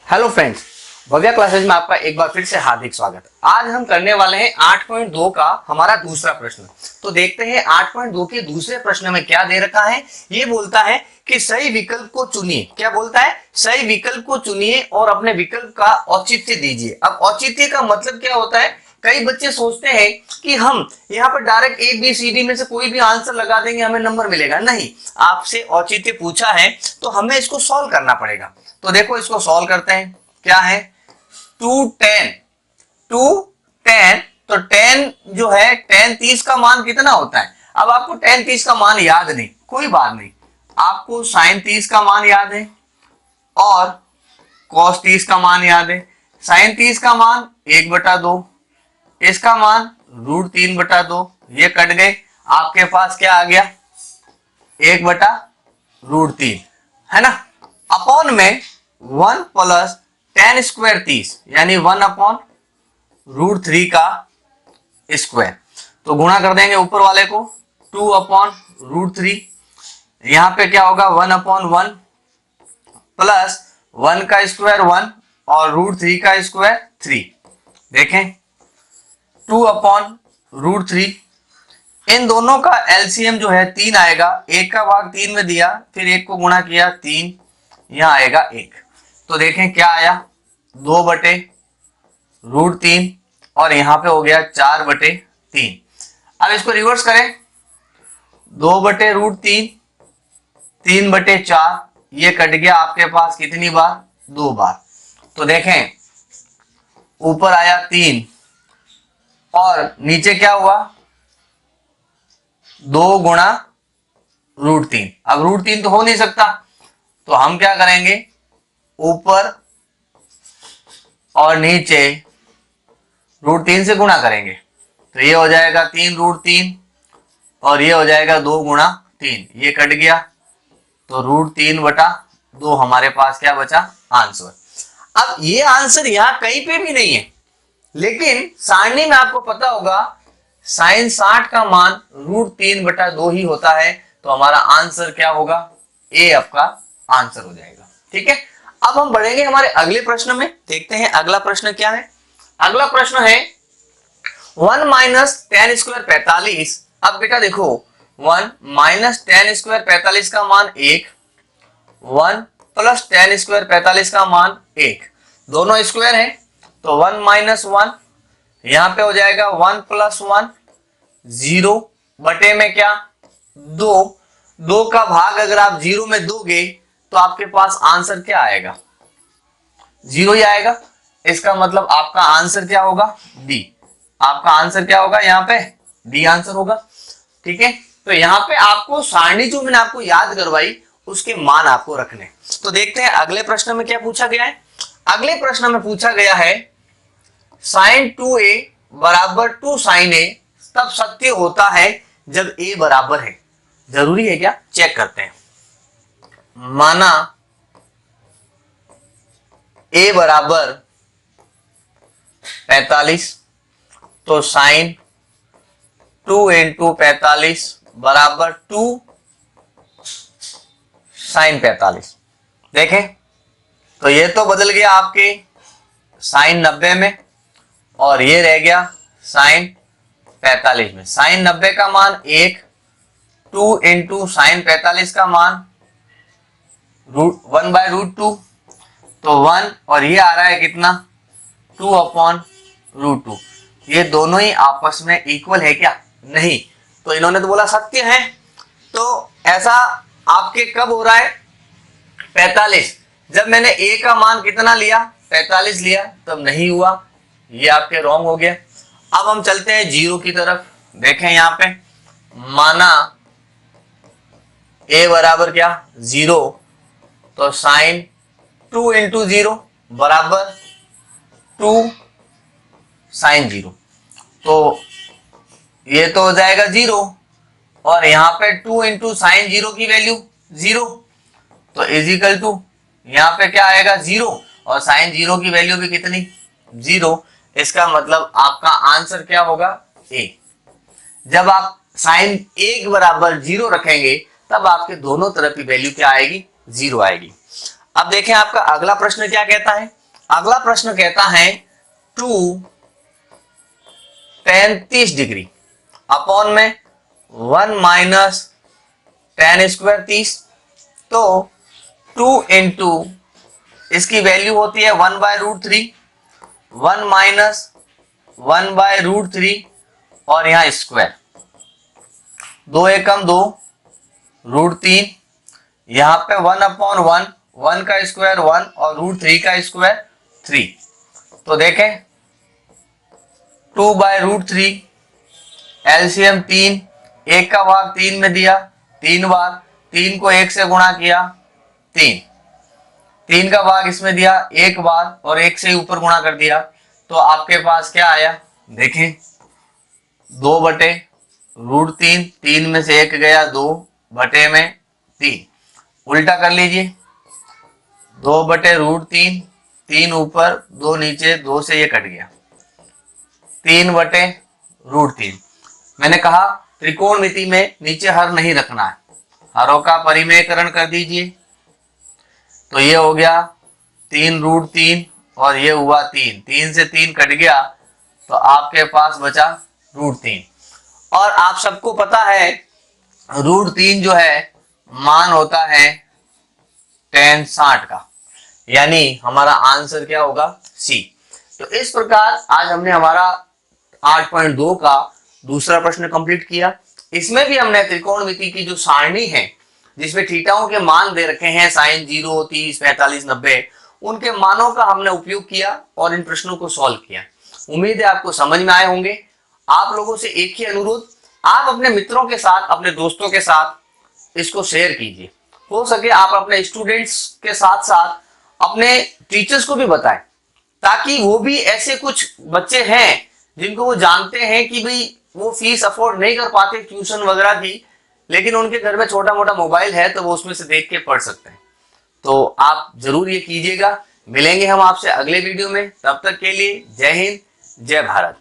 Hello friends, Bhavya classes में आपका एक बार फिर से हार्दिक स्वागत। आज हम करने वाले हैं 8.2 का हमारा दूसरा प्रश्न। तो देखते हैं 8.2 के दूसरे प्रश्न में क्या दे रखा है। ये बोलता है कि सही विकल्प को चुनिए। क्या बोलता है? सही विकल्प को चुनिए और अपने विकल्प का औचित्य दीजिए। अब औचित्य का मतलब क्या होता है? कई बच्चे सोचते हैं कि हम यहाँ पर direct A B C D में से कोई भी आंसर लगा देंगे, हमें नंबर मिलेगा। नहीं, आपसे औचित्य पूछा है तो हमें इसको सॉल्व करना पड़ेगा। तो देखो, इसको सॉल्व करते हैं। क्या है? 210 तो 10 जो है 10 30 का मान कितना होता है? अब आपको 10 30 का मान याद नहीं, कोई बात नहीं, आपको साइन 30 का मान याद है और कॉस 30 का मान याद है। साइन 30 का मान 1/2, इसका मान √3/2, ये कट गए। आपके पास क्या आ गया? 1/√3, है ना। अपॉन में 1 + tan स्क्वायर 30 यानी 1/√3 का स्क्वायर। तो गुणा कर देंगे ऊपर वाले को, 2/√3। यहां पे क्या होगा? 1/1 प्लस 1 का स्क्वायर 1 और √3 का स्क्वायर 3। देखें, 2/√3, इन दोनों का एलसीएम जो है 3 आएगा। 1 का भाग 3 में दिया, फिर 1 को गुणा किया 3, यहां आएगा 1। तो देखें क्या आया? 2/√3 और यहां पे हो गया 4/3। अब इसको रिवर्स करें, 2/√3 3/4, ये कट गया आपके पास कितनी बार? 2 बार। तो देखें, ऊपर आया 3 और नीचे क्या हुआ? 2 गुणा √3। अब √3 तो हो नहीं सकता, तो हम क्या करेंगे? ऊपर और नीचे √3 से गुणा करेंगे। तो ये हो जाएगा 3√3 और ये हो जाएगा 2 गुणा 3, ये कट गया। तो √3/2 हमारे पास क्या बचा? आंसर। अब ये आंसर यहां कहीं पे भी नहीं है, लेकिन सारणी में आपको पता होगा साइन 60 का मान √3/2 ही होता है। तो हमारा आंसर क्या होगा? ए आपका आंसर हो जाएगा। ठीक है, अब हम बढ़ेंगे हमारे अगले प्रश्न में। देखते हैं अगला प्रश्न क्या है। अगला प्रश्न है 1 - tan स्क्वायर 45। अब बेटा देखो, 1 - tan स्क्वायर 45 का मान 1, 1 + tan स्क्वायर 45 का मान 1, दोनों स्क्वायर है। तो 1 - 1 यहां पे हो जाएगा 1 + 1, 0 बटे में क्या? 2। 2 का भाग अगर आप 0 में दोगे तो आपके पास आंसर क्या आएगा? 0 ही आएगा। इसका मतलब आपका आंसर क्या होगा? डी। आपका आंसर क्या होगा? यहाँ पे डी आंसर होगा। ठीक है, तो यहाँ पे आपको सारणी जो मैंने आपको याद करवाई उसके मान आपको रखने। तो देखते हैं अगले प्रश्न में क्या पूछा गया है। अगले प्रश्न में पूछा गया है sin 2a = 2 sin a तब सत्य होता है जब a बराबर है। जरूरी है क्या? चेक करते हैं। माना a बराबर 45, तो साइन 2 × 45 बराबर 2 sin 45। देखें, तो ये तो बदल गया आपके साइन 90 में और ये रह गया साइन 45 में। साइन 90 का मान 1, 2 × साइन 45 का मान 1/√2, तो 1 और ये आ रहा है कितना? 2/√2। ये दोनों ही आपस में इक्वल है क्या? नहीं। तो इन्होंने तो बोला सत्य है। तो ऐसा आपके कब हो रहा है? 45। जब मैंने a का मान कितना लिया? 45 लिया, तब नहीं हुआ, ये आपके रॉन्ग हो गया। अब हम चलते हैं 0 की तरफ। देखें यहाँ पे, माना a बराबर क्या? 0, तो साइन 2 × 0 बराबर 2 sin 0। तो ये तो हो जाएगा 0 और यहाँ पे 2 × sin 0 की वैल्यू 0, तो इजिकल टू यहाँ पे क्या आएगा? 0 और sin 0 की वैल्यू भी कितनी? 0। इसका मतलब आपका आंसर क्या होगा? ए। जब आप sin 1 = 0 रखेंगे तब आपके दोनों तरफ की वैल्यू क्या आएगी? 0 आएगी। अब देखें आपका अगला प्रश्न क्या कहता है। अगला प्रश्न कहता है 2 tan 30 डिग्री अपॉन में 1 माइनस tan स्क्वायर 30। तो 2 इंटू इसकी वैल्यू होती है 1/√3, 1 माइनस 1/√3 और यहां स्क्वायर, 2 एकम 2, √3, यहां पे 1/1, 1 का स्क्वायर 1 और √3 का स्क्वायर 3। तो देखें 2/√3 एलसीएम 3, 1 का भाग 3 में दिया 3 बार, 3 को 1 से गुणा किया 3, 3 का भाग इसमें दिया 1 बार और 1 से ऊपर गुणा कर दिया। तो आपके पास क्या आया, देखें 2/√3, 3 में से 1 गया 2/3, उल्टा कर लीजिए 2/√3, 3 ऊपर 2 नीचे, 2 से ये कट गया 3/√3। मैंने कहा त्रिकोणमिति में नीचे हर नहीं रखना है, हरों का परिमेयकरण कर दीजिए। तो ये हो गया 3√3 और ये हुआ 3, 3 से 3 कट गया तो आपके पास बचा √3। और आप सबको पता है √3 जो है मान होता है tan 60 का, यानी हमारा आंसर क्या होगा, सी। तो इस प्रकार आज हमने हमारा 8.2 का दूसरा प्रश्न कंप्लीट किया। इसमें भी हमने त्रिकोणमिति की जो सारणी है जिसमें थीटाओं के मान दे रखे हैं sin 0, 30, 45, 90, उनके मानों का हमने उपयोग किया और इन प्रश्नों को सॉल्व किया। उम्मीद है आपको समझ में आए होंगे। आप लोगों से एक ही अनुरोध, आप अपने मित्रों के साथ, अपने दोस्तों के साथ इसको शेयर कीजिए। हो सके आप अपने स्टूडेंट्स के साथ साथ अपने टीचर्स को भी बताएं, ताकि वो भी ऐसे कुछ बच्चे हैं जिनको वो जानते हैं कि भाई वो फीस अफोर्ड नहीं कर पाते ट्यूशन वगैरह की, लेकिन उनके घर में छोटा मोटा मोबाइल है तो वो उसमें से देख के पढ़ सकते हैं। तो आप जरूर ये कीजिएगा। मिलेंगे हम आपसे अगले वीडियो में, तब तक के लिए जय हिंद, जय भारत।